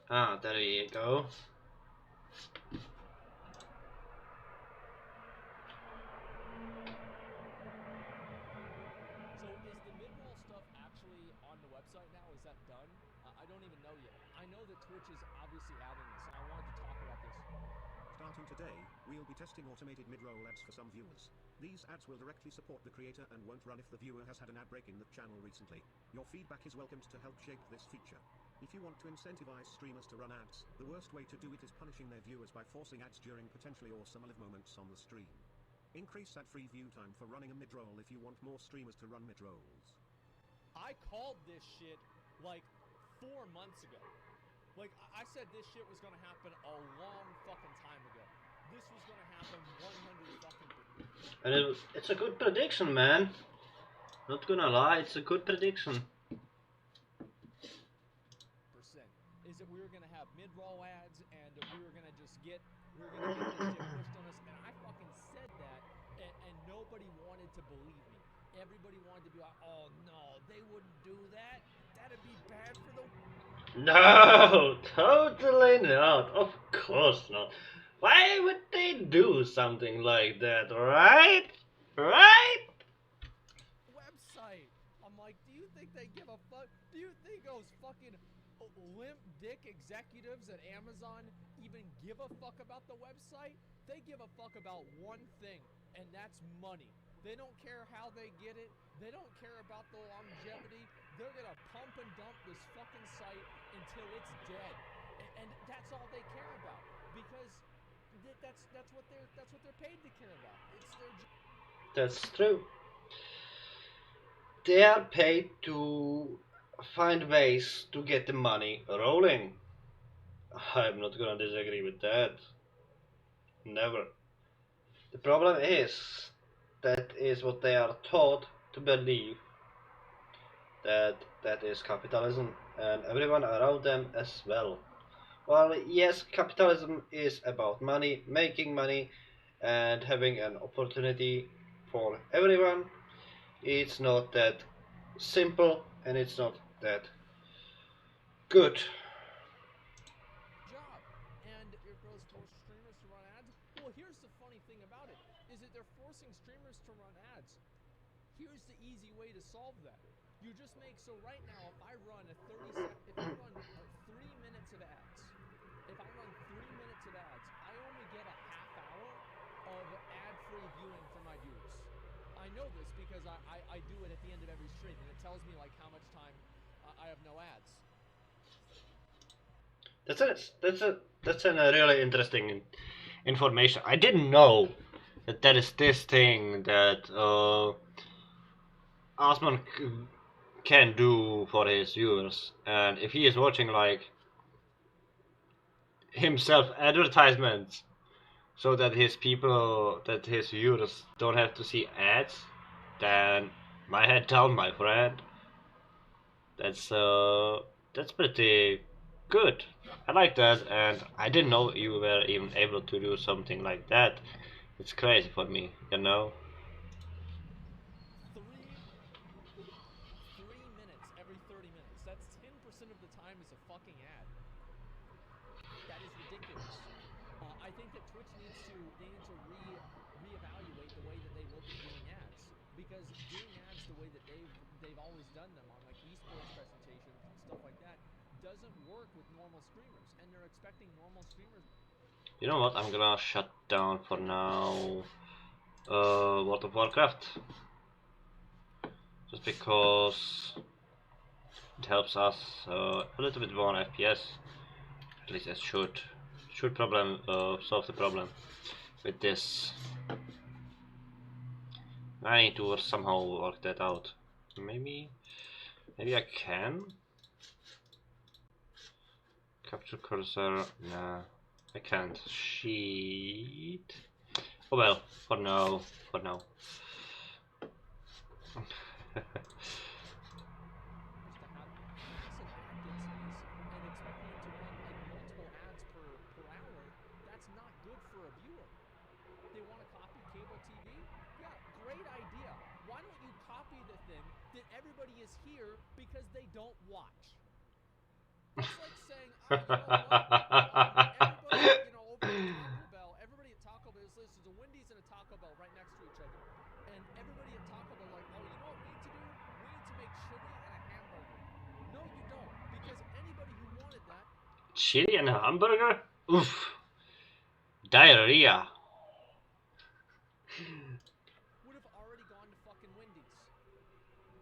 Ah, there you go. So is the mid-roll stuff actually on the website now? Is that done? I don't even know yet. I know that Twitch is obviously adding this, and I wanted to talk about this. Starting today, we'll be testing automated mid-roll ads for some viewers. These ads will directly support the creator and won't run if the viewer has had an ad break in the channel recently. Your feedback is welcomed to help shape this feature. If you want to incentivize streamers to run ads, the worst way to do it is punishing their viewers by forcing ads during potentially awesome live moments on the stream. Increase ad-free view time for running a mid-roll if you want more streamers to run mid-rolls. I called this shit like 4 months ago. Like, I said this shit was gonna happen a long fucking time ago. This was gonna happen 100 fucking %. And it's a good prediction, man. Not gonna lie, it's a good prediction. Is that we were gonna have mid-roll ads and we were gonna get this shit pushed on us, and I fucking said that, and nobody wanted to believe me. Everybody wanted to be like, oh no, they wouldn't do that. That'd be bad for the... No, totally not. Of course not. Why would they do something like that, right? Right? Website. I'm like, do you think they give a fuck? Do you think those fucking limp dick executives at Amazon even give a fuck about the website? They give a fuck about one thing, and that's money. They don't care how they get it. They don't care about the longevity. They're gonna pump and dump this fucking site until it's dead, and that's all they care about, because that's what they're paid to care about. It's their job. That's true. They are paid to find ways to get the money rolling. I'm not gonna disagree with that. Never. The problem is that is what they are taught to believe. That is capitalism, and everyone around them as well. Well, yes, capitalism is about money, making money, and having an opportunity for everyone. It's not that simple, and it's not that good. Job, and it goes force streamers to run ads. Well, here's the funny thing about it, is that they're forcing streamers to run ads. Here's the easy way to solve that. You just make, so right now, if I run 3 minutes of ads, I only get a half hour of ad-free viewing for my viewers. I know this because I do it at the end of every stream, and it tells me like how much time I have no ads. That's a really interesting information. I didn't know that there is this thing that Asmon can do for his viewers, and if he is watching like himself advertisements, so that his viewers don't have to see ads, then my head down, my friend. That's pretty good. I like that, and I didn't know you were even able to do something like that. It's crazy for me, you know. 3 minutes every 30 minutes. That's 10% of the time is a fucking ad. That is ridiculous. I think that Twitch needs to reevaluate the way that they look at doing ads, because doing ads the way that they've always done them on like esports presentations and stuff like that doesn't work with normal streamers, and they're expecting normal streamers. You know what? I'm gonna shut down for now. World of Warcraft, just because it helps us a little bit more FPS. At least it should solve the problem with this. I need to somehow work that out. Maybe I can capture cursor. Nah, I can't. Sheet. Oh well, for now. To have massive ad densities and expecting them to run like multiple ads per hour, that's not good for a viewer. They want to copy cable TV? Yeah, great idea. Why don't you copy the thing that everybody is here because they don't watch? It's like saying, Everybody, over at Taco Bell, everybody at Taco Bell, there's a Wendy's and a Taco Bell right next to each other. And everybody at Taco Bell like, oh, you know what we need to do? We need to make chili and a hamburger. No, you don't. Because anybody who wanted that... Chili and a hamburger? Oof. Diarrhea. would have already gone to fucking Wendy's.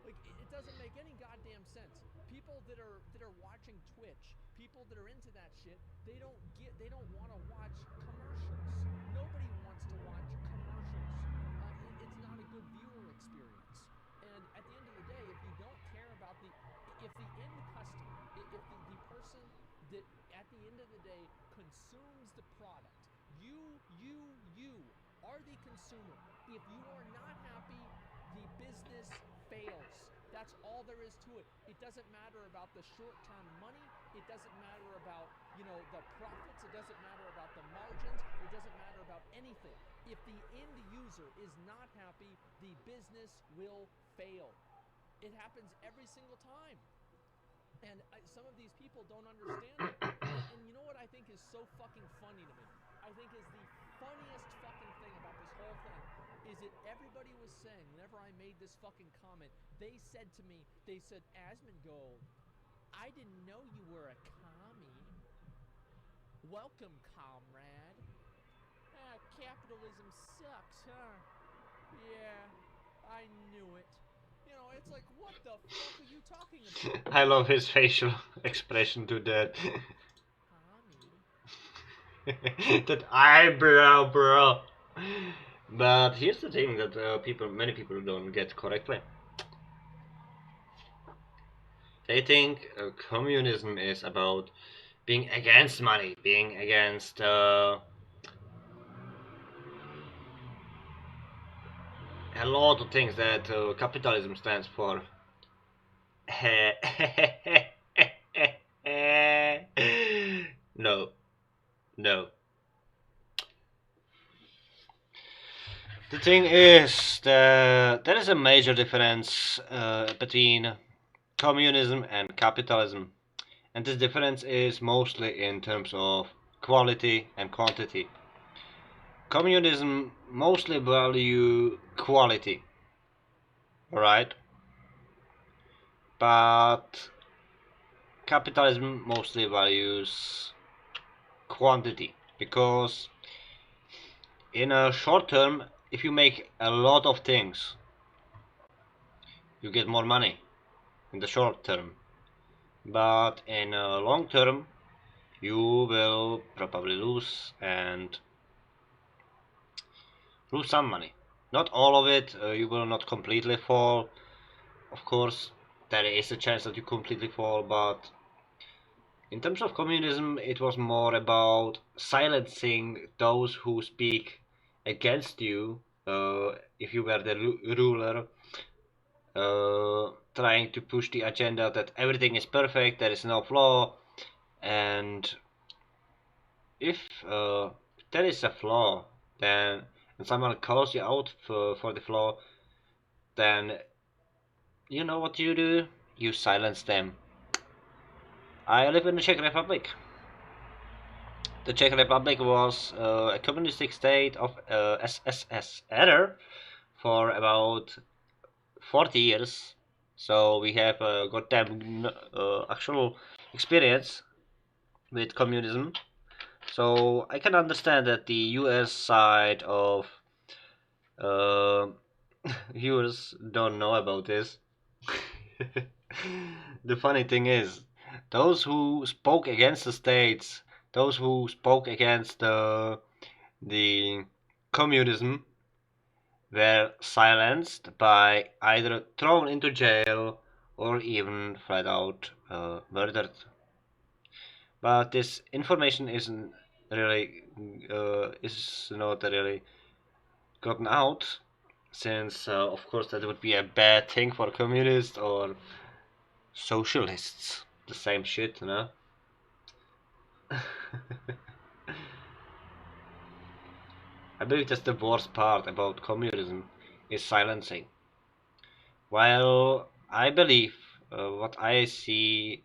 Like, it doesn't make any goddamn sense. People that are watching Twitch, people that are into that shit, they don't want to watch commercials. Nobody wants to watch commercials. It's not a good viewer experience. And at the end of the day, if you don't care about if the end customer, if the person that at the end of the day consumes the product, you are the consumer. If you are not happy, the business fails. That's all there is to it. It doesn't matter about the short-term money. It doesn't matter about, the profits. It doesn't matter about the margins. It doesn't matter about anything. If the end user is not happy, the business will fail. It happens every single time. And some of these people don't understand it. And you know what I think is so fucking funny to me? I think is the funniest fucking thing about this whole thing is that everybody was saying, whenever I made this fucking comment, they said to me, Asmongold, I didn't know you were a commie. Welcome, comrade. Capitalism sucks, huh? Yeah, I knew it. It's like, what the fuck are you talking about? I love his facial expression to that. That eyebrow, bro. But here's the thing that many people don't get correctly. They think communism is about being against money, being against a lot of things that capitalism stands for. No. The thing is that there is a major difference between communism and capitalism, and this difference is mostly in terms of quality and quantity. Communism mostly value quality, right? But capitalism mostly values quantity, because in a short term, if you make a lot of things, you get more money in the short term. But in a long term, you will probably lose some money. Not all of it, you will not completely fall. Of course, there is a chance that you completely fall, but in terms of communism, it was more about silencing those who speak against you, if you were the ruler, trying to push the agenda that everything is perfect, there is no flaw, and if there is a flaw, then and someone calls you out for the flaw, then you know what you do? You silence them. I live in the Czech Republic. The Czech Republic was a communistic state of SSSR for about 40 years. So we have a goddamn actual experience with communism. So I can understand that the US side of viewers don't know about this. The funny thing is, those who spoke against the states, those who spoke against the communism, were silenced by either thrown into jail or even flat out murdered. But this information isn't really is not really gotten out, since of course that would be a bad thing for communists or socialists. The same shit, you know. I believe that's the worst part about communism, is silencing. While I believe what I see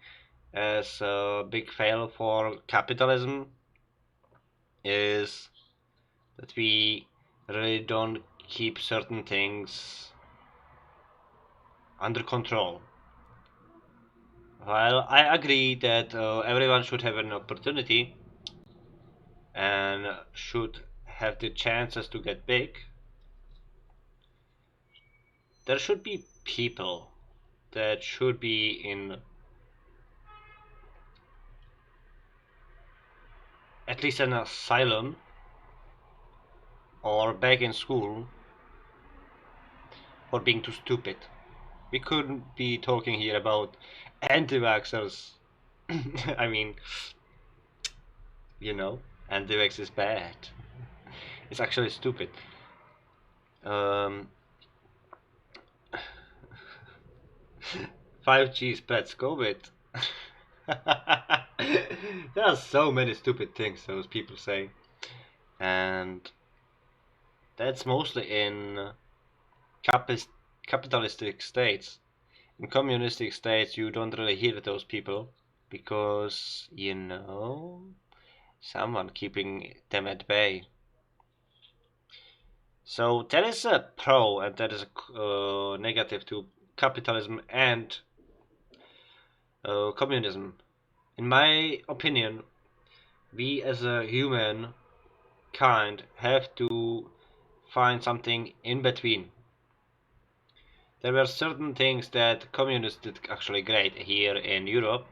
as a big fail for capitalism is that we really don't keep certain things under control. While I agree that everyone should have an opportunity and should have the chances to get big, there should be people that should be in at least an asylum or back in school for being too stupid. We couldn't be talking here about anti-vaxxers. I mean, you know, anti-vax is bad. It's actually stupid. Um, 5G spreads COVID. There are so many stupid things those people say, and that's mostly in capitalistic states. In communistic states, you don't really hear those people because, someone keeping them at bay. So that is a pro and that is a negative to capitalism and communism. In my opinion, we as a human kind have to find something in between. There were certain things that communists did actually great here in Europe,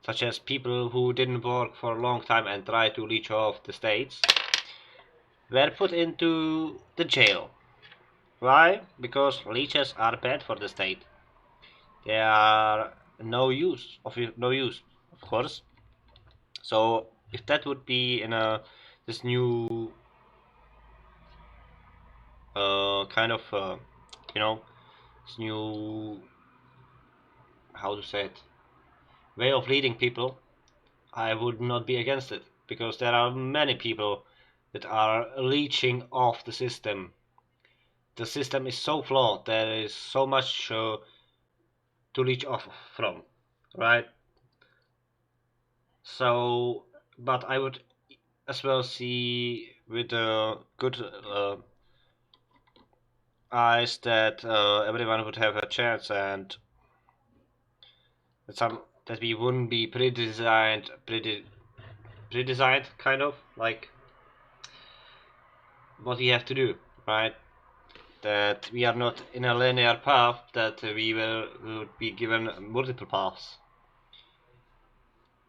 such as people who didn't work for a long time and tried to leech off the states, were put into the jail. Why? Because leeches are bad for the state. They are no use, of course. So if that would be in a this new kind of this new, how to say it, way of leading people, I would not be against it because there are many people that are leeching off the system. The system is so flawed. There is so much to leech off from, right? So, but I would as well see with good eyes that everyone would have a chance and that we wouldn't be pre-designed kind of like what we have to do, right? That we are not in a linear path, that we would be given multiple paths,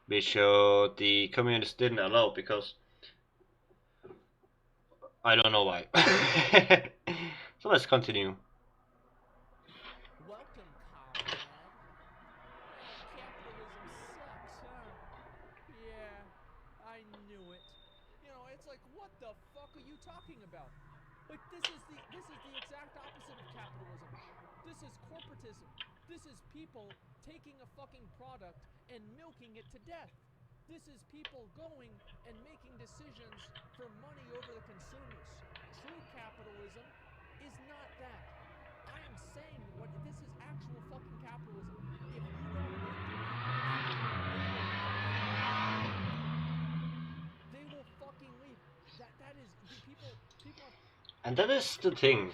which the communists didn't allow because I don't know why. So let's continue. Welcome, comrade. Capitalism sucks, huh? Yeah, I knew it. You know, it's like, what the fuck are you talking about? Like, this is the exact opposite of capitalism. This is corporatism. This is people taking a fucking product and milking it to death. This is people going and making decisions for money over the consumers. True capitalism is not that. I am saying what this is actual fucking capitalism. If you don't make your people happy, they will fucking leave. They will fucking leave. That is the people have. And that is the thing.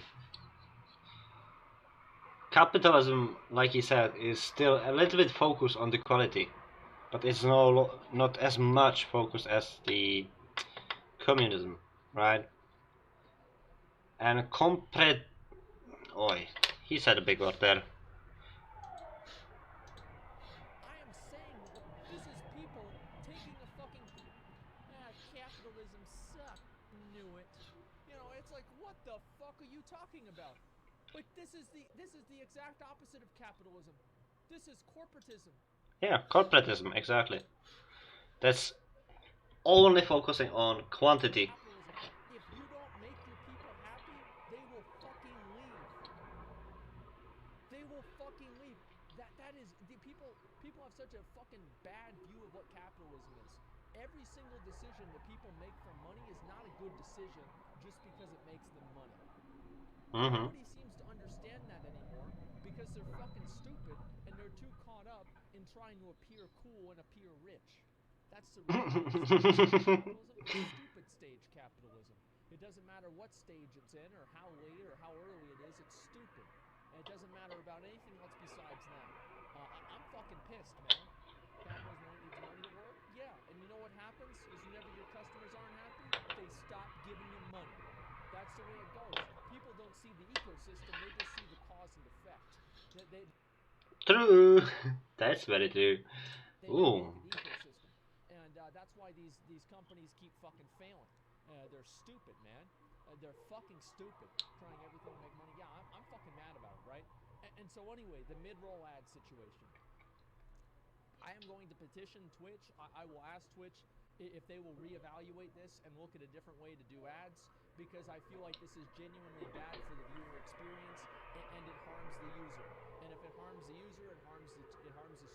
Capitalism, like he said, is still a little bit focused on the quality, but it's not as much focused as the communism, right? And oi, he said a big word there. I am saying this is people taking a fucking. Capitalism sucks. Knew it. You know, it's like, what the fuck are you talking about? Like, this is the exact opposite of capitalism. This is corporatism. Yeah, corporatism, exactly. That's only focusing on quantity. Capitalism. If you don't make your people happy, they will fucking leave. They will fucking leave. That is the people have such a fucking bad view of what capitalism is. Every single decision that people make for money is not a good decision just because it makes them money. Mm-hmm. Nobody seems to understand that anymore because they're fucking stupid and they're too caught up in trying to appear cool and appear rich. That's the reality. Capitalism is stupid stage capitalism. It doesn't matter what stage it's in or how late or how early it is, it's stupid. And it doesn't matter about anything else besides that. I'm fucking pissed, man. Capitalism only needs money to work? Yeah, and you know what happens is whenever your customers aren't happy, they stop giving you money. That's the way it goes. People don't see the ecosystem, they just see the cause and effect. They True. That's very true. They never Ooh. look at the ecosystem, and that's why these companies keep fucking failing. They're stupid, man. They're fucking stupid, trying everything to make money. Yeah, I'm fucking mad about it, right? And so anyway, the mid-roll ad situation. I am going to petition Twitch. I will ask Twitch if they will reevaluate this and look at a different way to do ads, because I feel like this is genuinely bad for the viewer experience, and it harms the user. And if it harms the user, it harms the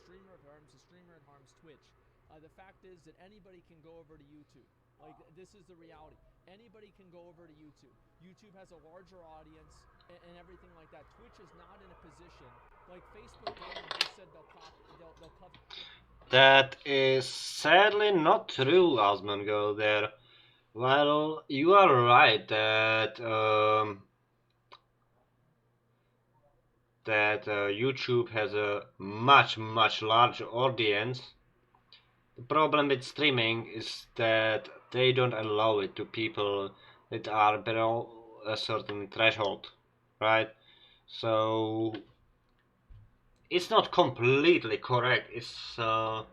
streamer. If it harms the streamer, it harms Twitch. The fact is that anybody can go over to YouTube. Like, this is the reality. Anybody can go over to YouTube. YouTube has a larger audience and everything like that. Twitch is not in a position, like Facebook Gaming just said they'll cover. That is sadly not true, Asmongold there. Well, you are right that YouTube has a much larger audience. The problem with streaming is that they don't allow it to people that are below a certain threshold, right? So it's not completely correct. It's about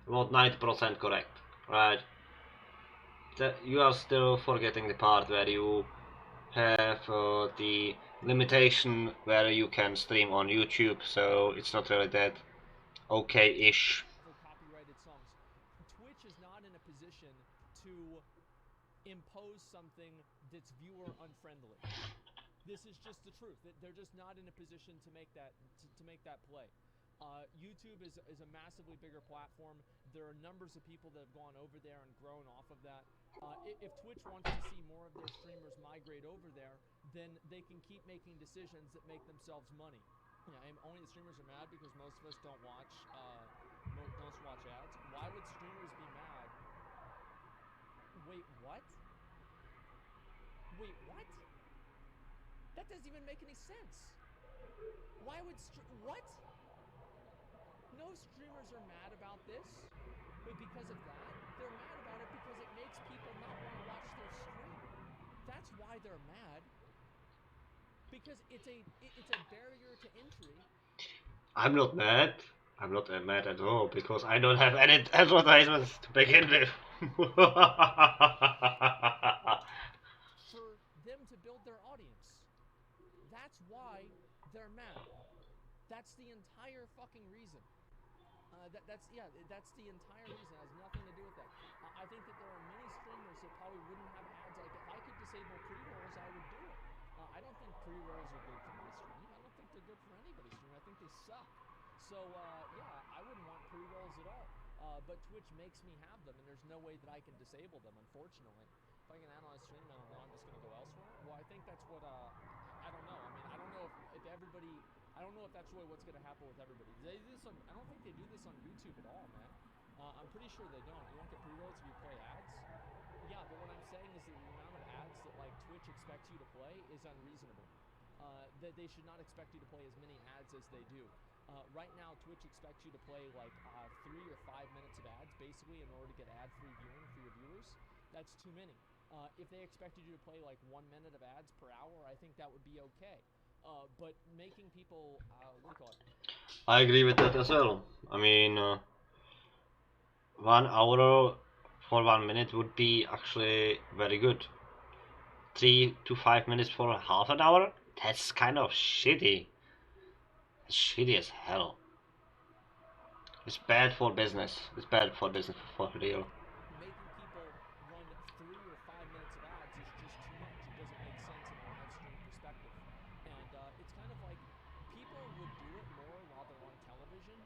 90% correct, right? You are still forgetting the part where you have the limitation where you can stream on YouTube, so it's not really that okay-ish. For copyrighted songs. Twitch is not in a position to impose something that's viewer unfriendly. This is just the truth. They're just not in a position to make that play. YouTube is a massively bigger platform. There are numbers of people that have gone over there and grown off of that. If Twitch wants to see more of their streamers migrate over there, then they can keep making decisions that make themselves money. Yeah, only the streamers are mad because most of us don't watch ads. Why would streamers be mad? Wait, what? That doesn't even make any sense. Why would what? No streamers are mad about this, but because of that, they're mad about it because it makes people not want to watch their stream. That's why they're mad. Because it's a barrier to entry. I'm not mad. I'm not mad at all because I don't have any advertisements to begin with. For them to build their audience. That's why they're mad. That's the entire fucking reason. That's the entire reason. It has nothing to do with that. I think that there are many streamers that probably wouldn't have ads. Like, if I could disable pre-rolls, I would do it. I don't think pre-rolls are good for my stream. I don't think they're good for anybody's stream. I think they suck. So, yeah, I wouldn't want pre-rolls at all. But Twitch makes me have them, and there's no way that I can disable them, unfortunately. If I can analyze stream, I don't know, I'm just going to go elsewhere. Well, I think that's what, I don't know. I mean, I don't know if everybody... I don't know if that's really what's going to happen with everybody. They do this on, I don't think they do this on YouTube at all, man. I'm pretty sure they don't. You don't get pre-rolls if you play ads. Yeah, but what I'm saying is that the amount of ads that like Twitch expects you to play is unreasonable. That they should not expect you to play as many ads as they do. Right now, Twitch expects you to play like 3 or 5 minutes of ads, basically, in order to get ad-free viewing for your viewers. That's too many. If they expected you to play like 1 minute of ads per hour, I think that would be okay. But making people, what do you call it? I agree with that as well. I mean, 1 hour for 1 minute would be actually very good. 3 to 5 minutes for half an hour? That's kind of shitty. It's shitty as hell. It's bad for business. It's bad for business for real. Making people run 3 or 5 minutes of ads is just too much. It doesn't make sense in a live stream perspective. And it's kind of like people would do it more while they're on television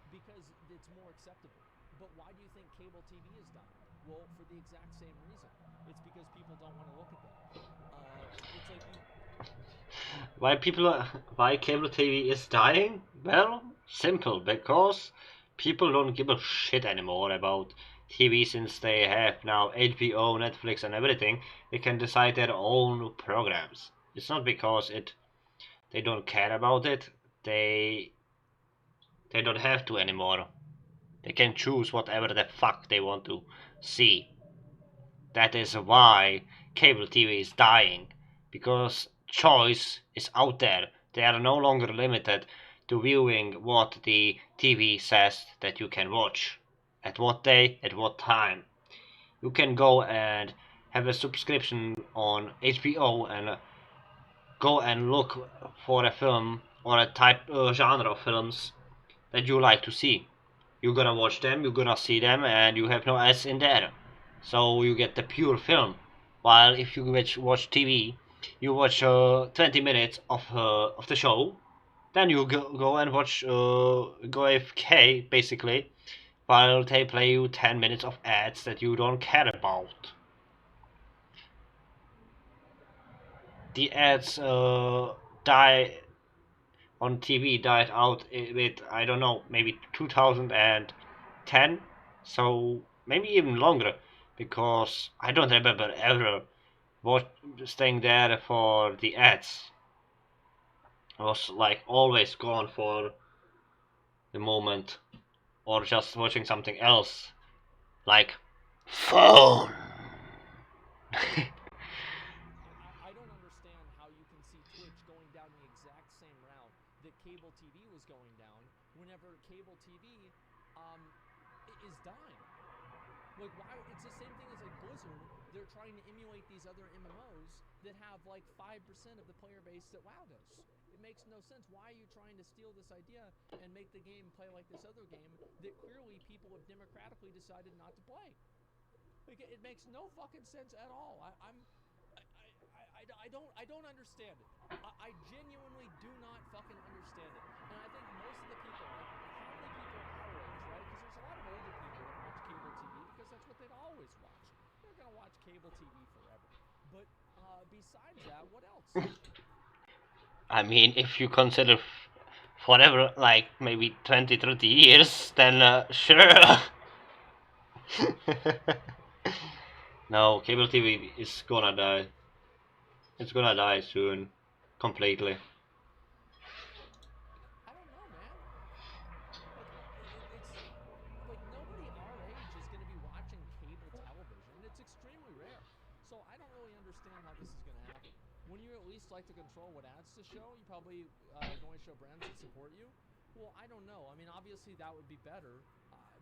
because it's more acceptable. But why do you think cable TV is dying? Well, for the exact same reason. It's because people don't want to look at that. It's like Why cable TV is dying? Well, simple, because people don't give a shit anymore about TV since they have now HBO, Netflix, and everything. They can decide their own programs. It's not because they don't care about it. They don't have to anymore. They can choose whatever the fuck they want to see. That is why cable TV is dying, because choice is out there. They are no longer limited to viewing what the TV says that you can watch, at what day, at what time. You can go and have a subscription on HBO and go and look for a film or a type genre of films that you like to see. You're gonna watch them, you're gonna see them, and you have no ads in there. So you get the pure film. While if you watch TV, you watch 20 minutes of the show, then you go and watch go AFK basically, while they play you 10 minutes of ads that you don't care about. The ads die on TV died out with, I don't know, maybe 2010, so maybe even longer, because I don't remember ever staying there for the ads. I was like always gone for the moment, or just watching something else, like phone. I don't understand how you can see Twitch going down the exact same route that cable TV was going down whenever cable TV is dying. Like, why? It's the same thing as like Blizzard. They're trying to emulate these other MMOs that have like 5% of the player base that WoW does. It makes no sense. Why are you trying to steal this idea and make the game play like this other game that clearly people have democratically decided not to play? Like, it makes no fucking sense at all. I don't understand it. I genuinely do not fucking understand it. And I think most of the people, like, how many people our age, right? Because there's a lot of older people that watch cable TV because that's what they'd always watch. They're gonna watch cable TV forever. But besides that, what else? I mean, if you consider forever, like maybe 20, 30 years, then sure. No, cable TV is gonna die. It's gonna die soon, completely. I don't know, man. Like, it's like nobody our age is going to be watching cable television. It's extremely rare. So I don't really understand how this is going to happen. Wouldn't you at least like to control what ads to show? You probably going to show brands that support you. Well, I don't know. I mean, obviously that would be better.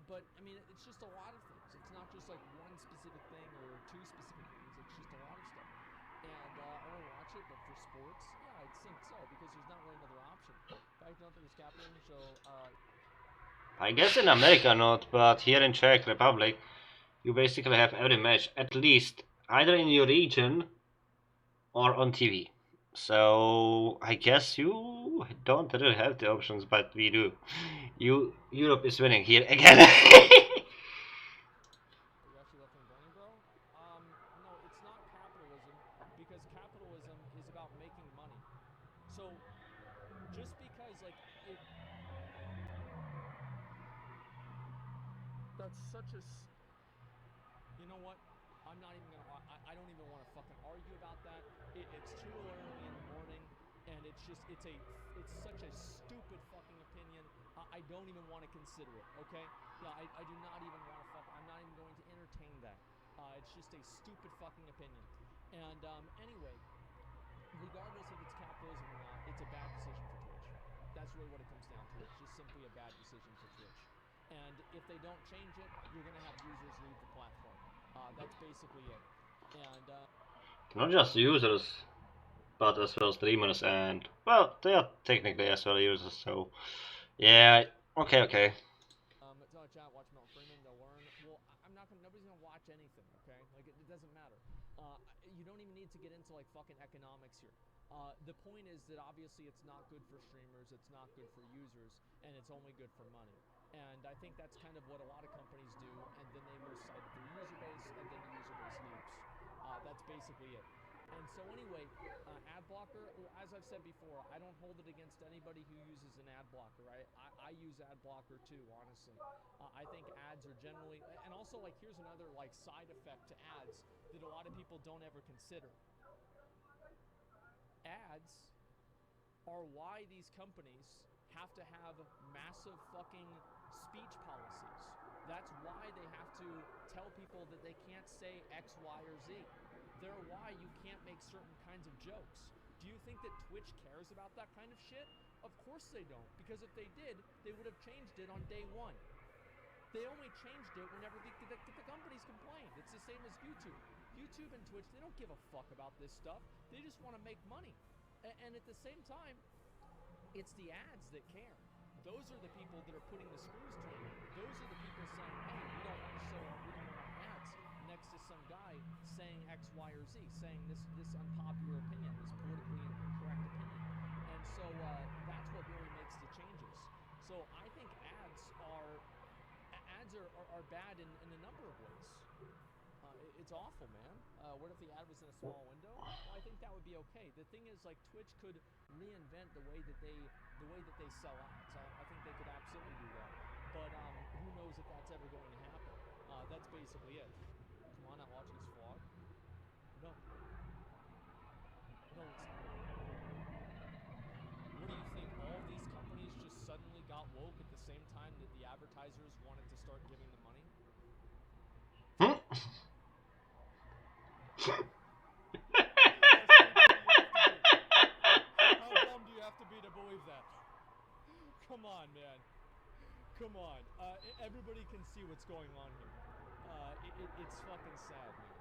But I mean, it's just a lot of things. It's not just like one specific thing or two specific things. It's just a lot of stuff. And I want to watch it, but for sports, yeah, I'd think so because there's not really another option. In fact, I don't think there's capitalism. So I guess in America not, but here in Czech Republic, you basically have every match at least either in your region or on TV. So I guess you don't really have the options, but we do. Europe is winning here again. you actually left me burning, bro? No, it's not capitalism because capitalism is about making money. So just because like it, that's such a. You know what? I'm not even gonna. I don't even want to fucking argue about that. It's too early in the morning, and it's such a stupid fucking opinion. I don't even want to consider it. Okay? Yeah, I do not even want to fuck. I'm not even going to entertain that. It's just a stupid fucking opinion. And anyway, regardless if it's capitalism or not, it's a bad decision for Twitch. That's really what it comes down to. It's just simply a bad decision for Twitch. And if they don't change it, you're going to have users leave the platform. That's basically it. And Not just users, but as well streamers, and well, they are technically as well users. So yeah, okay. tell our chat, watch Milton Freeman, they'll learn. Well, I'm not gonna. Nobody's gonna watch anything, okay? Like it doesn't matter. You don't even need to get into like fucking economics here. The point is that obviously it's not good for streamers, it's not good for users, and it's only good for money. And I think that's kind of what a lot of companies do, and then they lose sight of their user base, and then the user base leaves. That's basically it. And so anyway, ad blocker, as I've said before, I don't hold it against anybody who uses an ad blocker. I use ad blocker too, honestly. I think ads are generally, and also like here's another like side effect to ads that a lot of people don't ever consider. Ads are why these companies have to have massive fucking speech policies. That's why they have to tell people that they can't say X, Y, or Z. They're why you can't make certain kinds of jokes. Do you think that Twitch cares about that kind of shit? Of course they don't, because if they did, they would have changed it on day one. They only changed it whenever the companies complained. It's the same as YouTube. YouTube and Twitch, they don't give a fuck about this stuff. They just want to make money. And at the same time, it's the ads that care. Those are the people that are putting the screws to it. Those are the people saying, hey, we don't want our ads next to some guy saying X, Y, or Z, saying this unpopular opinion, this politically incorrect opinion. And so that's what really makes the changes. So I think ads are bad in a number of ways. It's awful, man. What if the ad was in a small window? Well, I think that would be okay. The thing is, like, Twitch could reinvent the way that they sell ads. I think they could absolutely do that. But who knows if that's ever going to happen? That's basically it. Come on, not watching this vlog. No. No, it's not. What do you think? All these companies just suddenly got woke at the same time that the advertisers wanted to start giving them money? How dumb do you have to be to believe that? Come on, man. Come on. Everybody can see what's going on here. It's fucking sad, man.